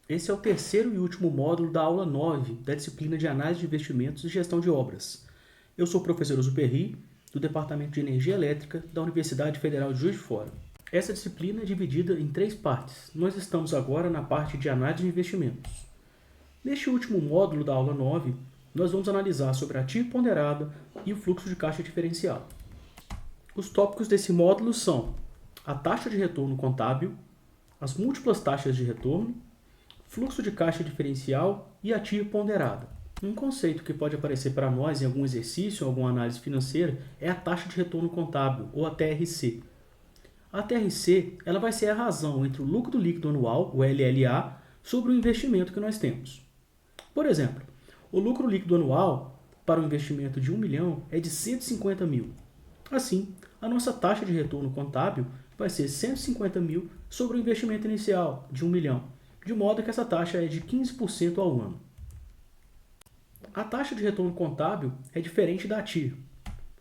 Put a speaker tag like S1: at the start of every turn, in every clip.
S1: Esse é o terceiro e último módulo da aula 9 da disciplina de Análise de Investimentos e Gestão de Obras. Eu sou o professor Uzuperri, do Departamento de Energia Elétrica da Universidade Federal de Juiz de Fora. Essa disciplina é dividida em 3 partes. Nós estamos agora na parte de Análise de Investimentos. Neste último módulo da aula 9, nós vamos analisar sobre a TIR ponderada e o fluxo de caixa diferencial. Os tópicos desse módulo são a taxa de retorno contábil, as múltiplas taxas de retorno, fluxo de caixa diferencial e a TIR ponderada. Um conceito que pode aparecer para nós em algum exercício, em alguma análise financeira, é a taxa de retorno contábil, ou a TRC. A TRC ela vai ser a razão entre o lucro líquido anual, o LLA, sobre o investimento que nós temos. Por exemplo, o lucro líquido anual para um investimento de 1 milhão é de 150 mil. Assim, a nossa taxa de retorno contábil vai ser 150 mil sobre o investimento inicial de 1 milhão, de modo que essa taxa é de 15% ao ano. A taxa de retorno contábil é diferente da TIR.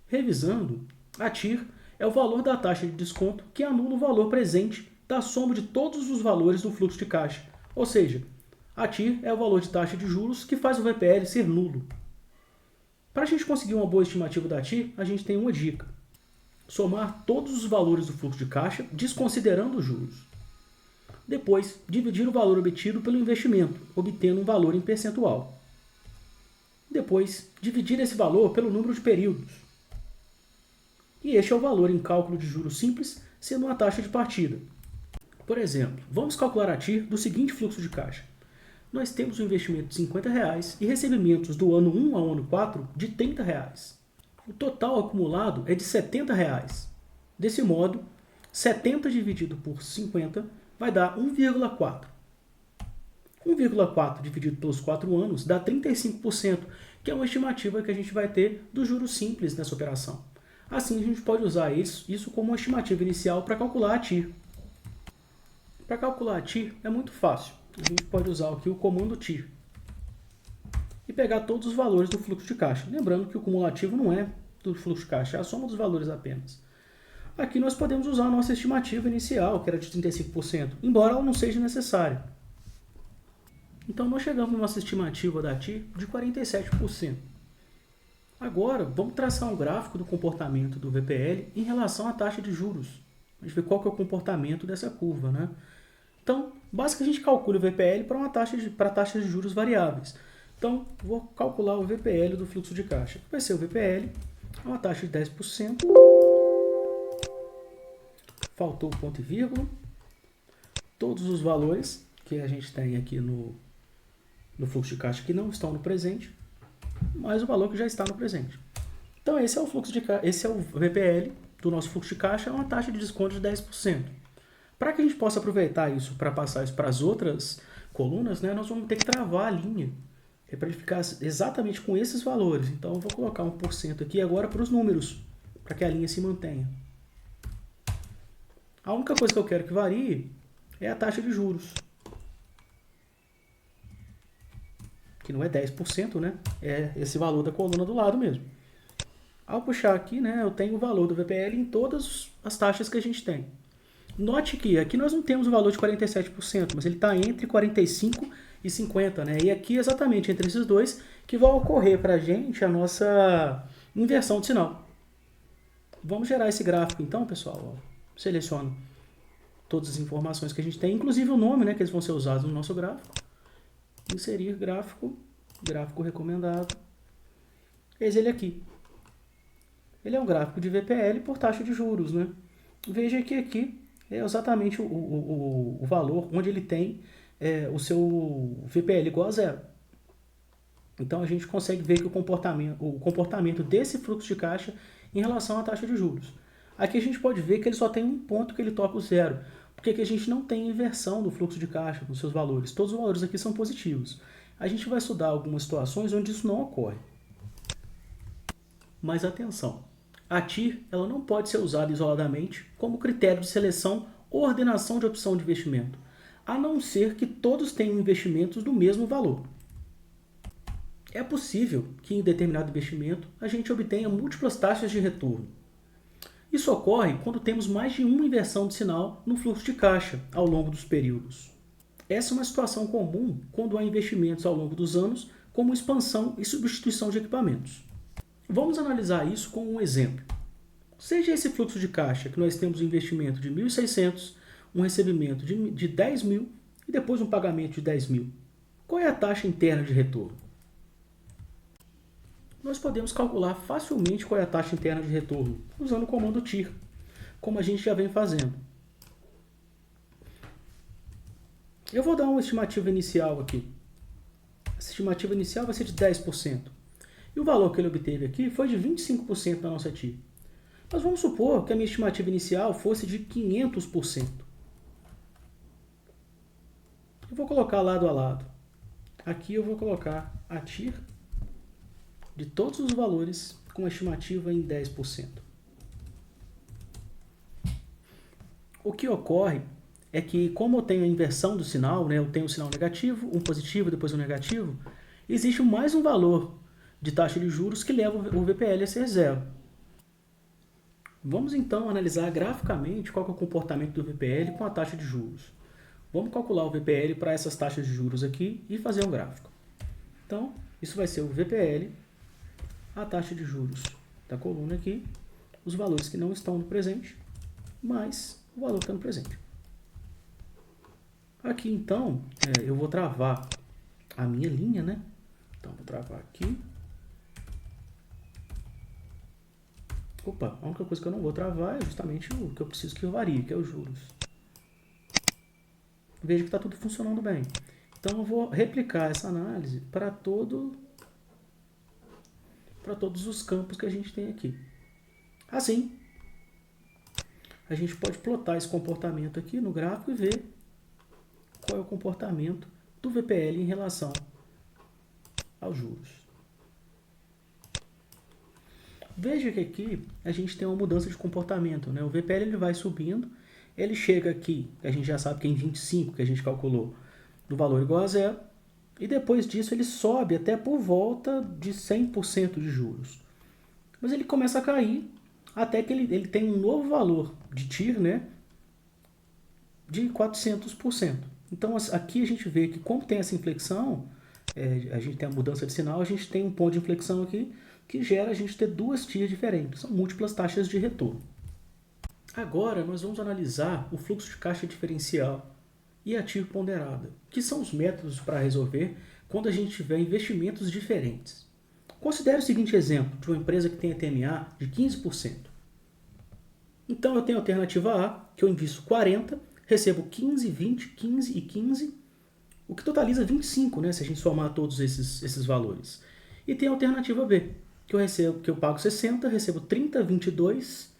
S1: Revisando, a TIR é o valor da taxa de desconto que anula o valor presente da soma de todos os valores do fluxo de caixa, ou seja, a TIR é o valor de taxa de juros que faz o VPL ser nulo. Para a gente conseguir uma boa estimativa da TIR, a gente tem uma dica: somar todos os valores do fluxo de caixa, desconsiderando os juros. Depois, dividir o valor obtido pelo investimento, obtendo um valor em percentual. Depois, dividir esse valor pelo número de períodos. E este é o valor em cálculo de juros simples, sendo uma taxa de partida. Por exemplo, vamos calcular a TIR do seguinte fluxo de caixa. Nós temos um investimento de R$ 50 e recebimentos do ano 1 ao ano 4 de R$ 30. O total acumulado é de R$ 70. Desse modo, 70 dividido por 50 vai dar 1,4. 1,4 dividido pelos 4 anos dá 35%, que é uma estimativa que a gente vai ter dos juros simples nessa operação. Assim, a gente pode usar isso como uma estimativa inicial para calcular a TIR. Para calcular a TIR é muito fácil. A gente pode usar aqui o comando TIR e pegar todos os valores do fluxo de caixa. Lembrando que o cumulativo não é do fluxo de caixa, é a soma dos valores apenas. Aqui nós podemos usar a nossa estimativa inicial, que era de 35%, embora ela não seja necessária. Então nós chegamos na nossa estimativa da TIR de 47%. Agora, vamos traçar um gráfico do comportamento do VPL em relação à taxa de juros. A gente vê qual que é o comportamento dessa curva, né? Então, basicamente a gente calcula o VPL para taxas de juros variáveis. Então, vou calcular o VPL do fluxo de caixa. Vai ser o VPL, uma taxa de 10%. Faltou o ponto e vírgula. Todos os valores que a gente tem aqui no fluxo de caixa que não estão no presente, mais o valor que já está no presente. Então, esse é o fluxo de caixa, esse é o VPL do nosso fluxo de caixa, é uma taxa de desconto de 10%. Para que a gente possa aproveitar isso para passar isso para as outras colunas, né, nós vamos ter que travar a linha. É para ele ficar exatamente com esses valores. Então, eu vou colocar 1% aqui agora para os números, para que a linha se mantenha. A única coisa que eu quero que varie é a taxa de juros, que não é 10%, né? É esse valor da coluna do lado mesmo. Ao puxar aqui, né, eu tenho o valor do VPL em todas as taxas que a gente tem. Note que aqui nós não temos o valor de 47%, mas ele está entre 45% e 50%, né? E aqui exatamente entre esses dois que vai ocorrer para a gente a nossa inversão de sinal. Vamos gerar esse gráfico então, pessoal. Seleciono todas as informações que a gente tem, inclusive o nome, né, que eles vão ser usados no nosso gráfico. Inserir gráfico, gráfico recomendado. Eis ele aqui. Ele é um gráfico de VPL por taxa de juros, né? Veja que aqui é exatamente o valor onde ele tem o seu VPL igual a zero. Então a gente consegue ver que o comportamento desse fluxo de caixa em relação à taxa de juros. Aqui a gente pode ver que ele só tem um ponto que ele toca o zero, porque aqui a gente não tem inversão do fluxo de caixa nos seus valores. Todos os valores aqui são positivos. A gente vai estudar algumas situações onde isso não ocorre. Mas atenção, a TIR ela não pode ser usada isoladamente como critério de seleção ou ordenação de opção de investimento, a não ser que todos tenham investimentos do mesmo valor. É possível que em determinado investimento a gente obtenha múltiplas taxas de retorno. Isso ocorre quando temos mais de uma inversão de sinal no fluxo de caixa ao longo dos períodos. Essa é uma situação comum quando há investimentos ao longo dos anos, como expansão e substituição de equipamentos. Vamos analisar isso com um exemplo. Seja esse fluxo de caixa que nós temos um investimento de 1.600, um recebimento de 10 mil e depois um pagamento de 10 mil. Qual é a taxa interna de retorno? Nós podemos calcular facilmente qual é a taxa interna de retorno usando o comando TIR, como a gente já vem fazendo. Eu vou dar uma estimativa inicial aqui. Essa estimativa inicial vai ser de 10%. E o valor que ele obteve aqui foi de 25% na nossa TIR. Mas vamos supor que a minha estimativa inicial fosse de 500%. Eu vou colocar lado a lado. Aqui eu vou colocar a TIR de todos os valores com a estimativa em 10%. O que ocorre é que, como eu tenho a inversão do sinal, né, eu tenho o sinal negativo, um positivo, depois um negativo, existe mais um valor de taxa de juros que leva o VPL a ser zero. Vamos então analisar graficamente qual é o comportamento do VPL com a taxa de juros. Vamos calcular o VPL para essas taxas de juros aqui e fazer um gráfico. Então, isso vai ser o VPL, a taxa de juros da coluna aqui, os valores que não estão no presente, mais o valor que está no presente. Aqui, então, eu vou travar a minha linha, né? Então, vou travar aqui. Opa, a única coisa que eu não vou travar é justamente o que eu preciso que varie, que é os juros. Veja que está tudo funcionando bem. Então, eu vou replicar essa análise para todos os campos que a gente tem aqui. Assim, a gente pode plotar esse comportamento aqui no gráfico e ver qual é o comportamento do VPL em relação aos juros. Veja que aqui a gente tem uma mudança de comportamento, né? O VPL ele vai subindo, ele chega aqui, a gente já sabe que é em 25, que a gente calculou, do valor igual a zero, e depois disso ele sobe até por volta de 100% de juros. Mas ele começa a cair até que ele tem um novo valor de TIR, né? De 400%. Então aqui a gente vê que como tem essa inflexão, a gente tem a mudança de sinal, a gente tem um ponto de inflexão aqui que gera a gente ter duas TIRs diferentes, são múltiplas taxas de retorno. Agora nós vamos analisar o fluxo de caixa diferencial e a TIR ponderada, que são os métodos para resolver quando a gente tiver investimentos diferentes. Considere o seguinte exemplo de uma empresa que tem a TMA de 15%. Então eu tenho a alternativa A, que eu invisto 40%, recebo 15, 20, 15 e 15, o que totaliza 25, né, se a gente somar todos esses valores. E tem a alternativa B, que eu pago 60, recebo 30, 22,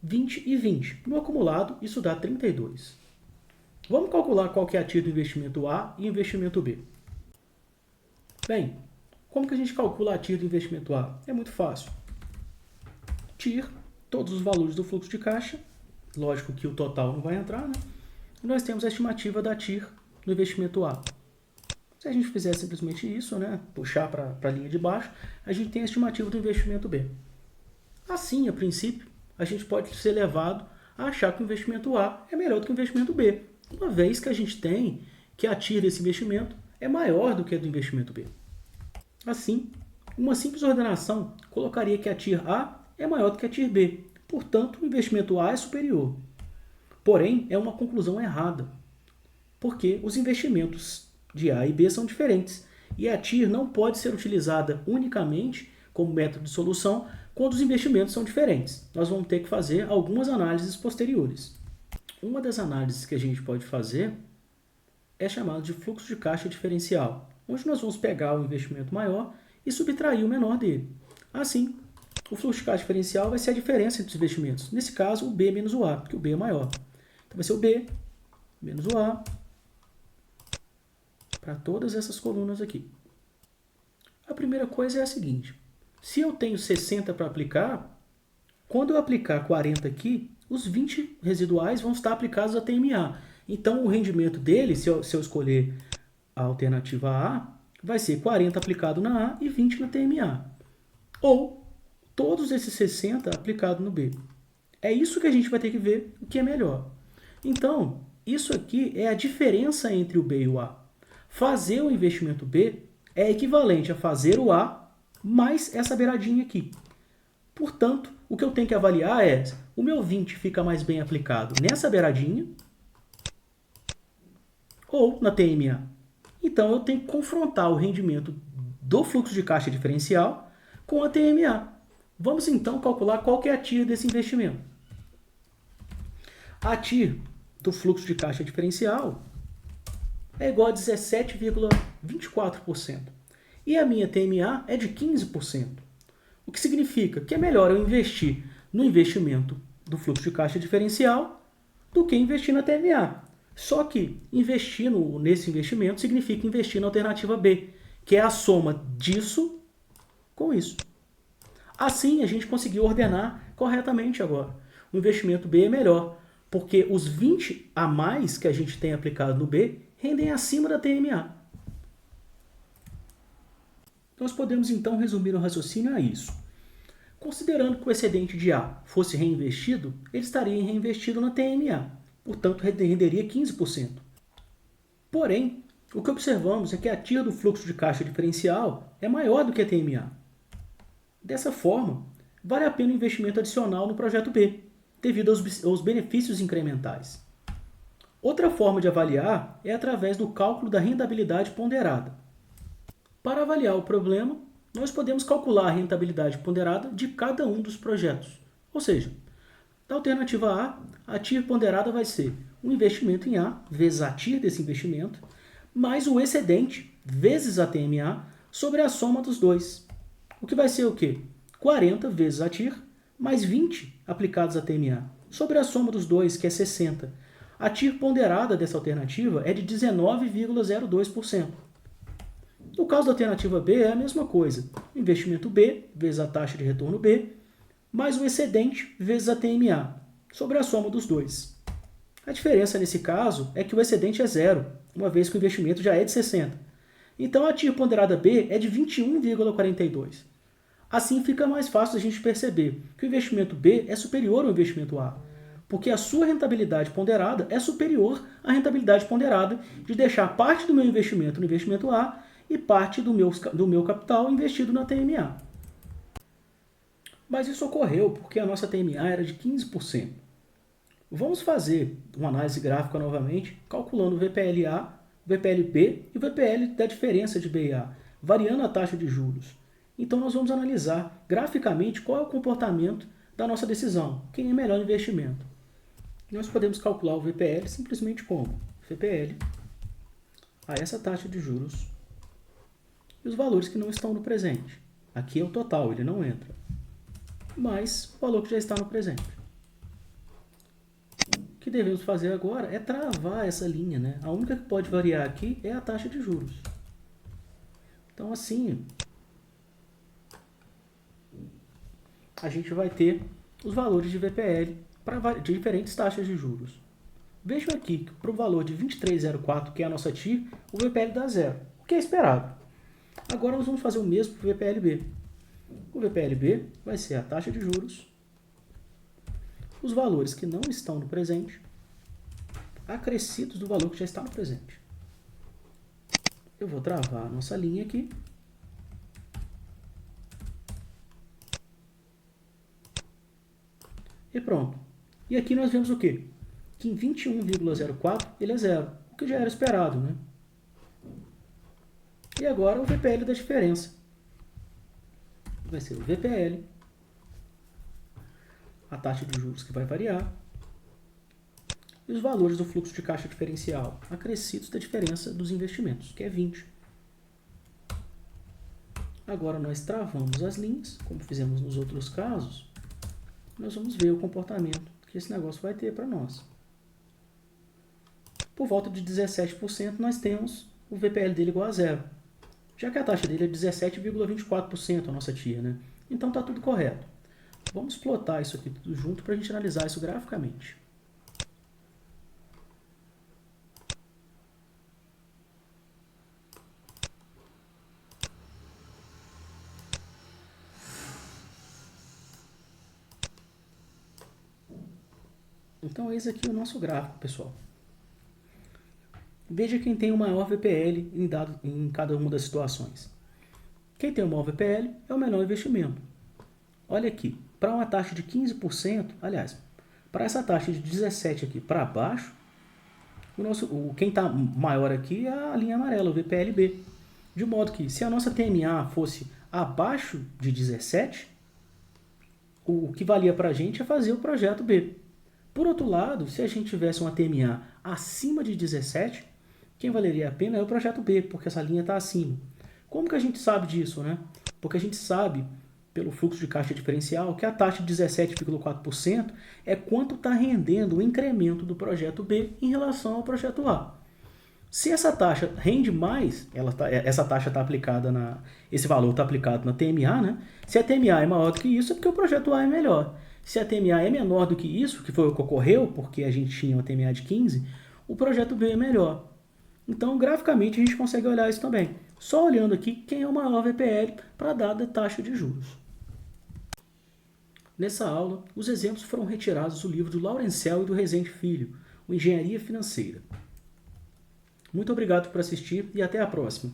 S1: 20 e 20. No acumulado, isso dá 32. Vamos calcular qual que é a TIR do investimento A e investimento B. Bem, como que a gente calcula a TIR do investimento A? É muito fácil. TIR, todos os valores do fluxo de caixa, lógico que o total não vai entrar, né? E nós temos a estimativa da TIR no investimento A. Se a gente fizer simplesmente isso, né, puxar para a linha de baixo, a gente tem a estimativa do investimento B. Assim, a princípio, a gente pode ser levado a achar que o investimento A é melhor do que o investimento B, uma vez que a gente tem que a TIR desse investimento é maior do que a do investimento B. Assim, uma simples ordenação colocaria que a TIR A é maior do que a TIR B, portanto, o investimento A é superior. Porém, é uma conclusão errada, porque os investimentos de A e B são diferentes, e a TIR não pode ser utilizada unicamente como método de solução quando os investimentos são diferentes. Nós vamos ter que fazer algumas análises posteriores. Uma das análises que a gente pode fazer é chamada de fluxo de caixa diferencial, onde nós vamos pegar o investimento maior e subtrair o menor dele. Assim, o fluxo de caixa diferencial vai ser a diferença entre os investimentos. Nesse caso, o B menos o A, porque o B é maior. Então vai ser o B menos o A para todas essas colunas aqui. A primeira coisa é a seguinte. Se eu tenho 60 para aplicar, quando eu aplicar 40 aqui, os 20 residuais vão estar aplicados a TMA. Então o rendimento dele, se eu escolher a alternativa A, vai ser 40 aplicado na A e 20 na TMA. Ou todos esses 60 aplicados no B. É isso que a gente vai ter que ver o que é melhor. Então, Isso aqui é a diferença entre o B e o A. Fazer o investimento B é equivalente a fazer o A mais essa beiradinha aqui. Portanto, o que eu tenho que avaliar é, o meu 20 fica mais bem aplicado nessa beiradinha ou na TMA. Então, eu tenho que confrontar o rendimento do fluxo de caixa diferencial com a TMA. Vamos então calcular qual que é a TIR desse investimento. A TIR do fluxo de caixa diferencial é igual a 17,24%. E a minha TMA é de 15%. O que significa que é melhor eu investir no investimento do fluxo de caixa diferencial do que investir na TMA. Só que investir nesse investimento significa investir na alternativa B, que é a soma disso com isso. Assim, a gente conseguiu ordenar corretamente agora. O investimento B é melhor, porque os 20 a mais que a gente tem aplicado no B rendem acima da TMA. Nós podemos então resumir o raciocínio a isso. Considerando que o excedente de A fosse reinvestido, ele estaria reinvestido na TMA, portanto renderia 15%. Porém, o que observamos é que a TIR do fluxo de caixa diferencial é maior do que a TMA. Dessa forma, vale a pena o investimento adicional no projeto B, devido aos benefícios incrementais. Outra forma de avaliar é através do cálculo da rentabilidade ponderada. Para avaliar o problema, nós podemos calcular a rentabilidade ponderada de cada um dos projetos. Ou seja, da alternativa A TIR ponderada vai ser o investimento em A vezes a TIR desse investimento, mais o excedente vezes a TMA sobre a soma dos dois. O que vai ser o quê? 40 vezes a TIR mais 20 aplicados à TMA, sobre a soma dos dois, que é 60. A TIR ponderada dessa alternativa é de 19,02%. No caso da alternativa B é a mesma coisa. Investimento B vezes a taxa de retorno B, mais o excedente vezes a TMA, sobre a soma dos dois. A diferença nesse caso é que o excedente é zero, uma vez que o investimento já é de 60. Então a TIR ponderada B é de 21,42. Assim fica mais fácil a gente perceber que o investimento B é superior ao investimento A, porque a sua rentabilidade ponderada é superior à rentabilidade ponderada de deixar parte do meu investimento no investimento A e parte do meu capital investido na TMA. Mas isso ocorreu porque a nossa TMA era de 15%. Vamos fazer uma análise gráfica novamente, calculando o VPLA, o VPLB e o VPL da diferença de B e A, variando a taxa de juros. Então nós vamos analisar graficamente qual é o comportamento da nossa decisão, quem é melhor investimento. Nós podemos calcular o VPL simplesmente como VPL a essa taxa de juros e os valores que não estão no presente. Aqui é o total, ele não entra. Mais o valor que já está no presente. O que devemos fazer agora é travar essa linha, né? A única que pode variar aqui é a taxa de juros. Então assim, a gente vai ter os valores de VPL para diferentes taxas de juros. Vejam aqui que para o valor de 23,04, que é a nossa TIR, o VPL dá zero, o que é esperado. Agora nós vamos fazer o mesmo para o VPLB. O VPLB vai ser a taxa de juros, os valores que não estão no presente, acrescidos do valor que já está no presente. Eu vou travar a nossa linha aqui. E pronto. E aqui nós vemos o quê? Que em 21,04 ele é zero, o que já era esperado, né? E agora o VPL da diferença. Vai ser o VPL, a taxa de juros que vai variar, e os valores do fluxo de caixa diferencial acrescidos da diferença dos investimentos, que é 20. Agora nós travamos as linhas, como fizemos nos outros casos, nós vamos ver o comportamento que esse negócio vai ter para nós. Por volta de 17%, nós temos o VPL dele igual a zero, já que a taxa dele é 17,24%, a nossa TIR, né? Então está tudo correto. Vamos plotar isso aqui tudo junto para a gente analisar isso graficamente. Então, eis aqui o nosso gráfico, pessoal. Veja quem tem o maior VPL em cada uma das situações. Quem tem o maior VPL é o menor investimento. Olha aqui, para uma taxa de 15%, aliás, para essa taxa de 17% aqui para baixo, quem está maior aqui é a linha amarela, o VPLB. De modo que, se a nossa TMA fosse abaixo de 17, o que valia para a gente é fazer o projeto B. Por outro lado, se a gente tivesse uma TMA acima de 17, quem valeria a pena é o projeto B, porque essa linha está acima. Como que a gente sabe disso, né? Porque a gente sabe, pelo fluxo de caixa diferencial, que a taxa de 17,4% é quanto está rendendo o incremento do projeto B em relação ao projeto A. Se essa taxa rende mais, essa taxa está aplicada esse valor está aplicado na TMA, né? Se a TMA é maior do que isso, é porque o projeto A é melhor. Se a TMA é menor do que isso, que foi o que ocorreu, porque a gente tinha uma TMA de 15, o projeto B é melhor. Então, graficamente, a gente consegue olhar isso também. Só olhando aqui quem é o maior VPL para dada taxa de juros. Nessa aula, os exemplos foram retirados do livro do Laurencel e do Rezende Filho, o Engenharia Financeira. Muito obrigado por assistir e até a próxima.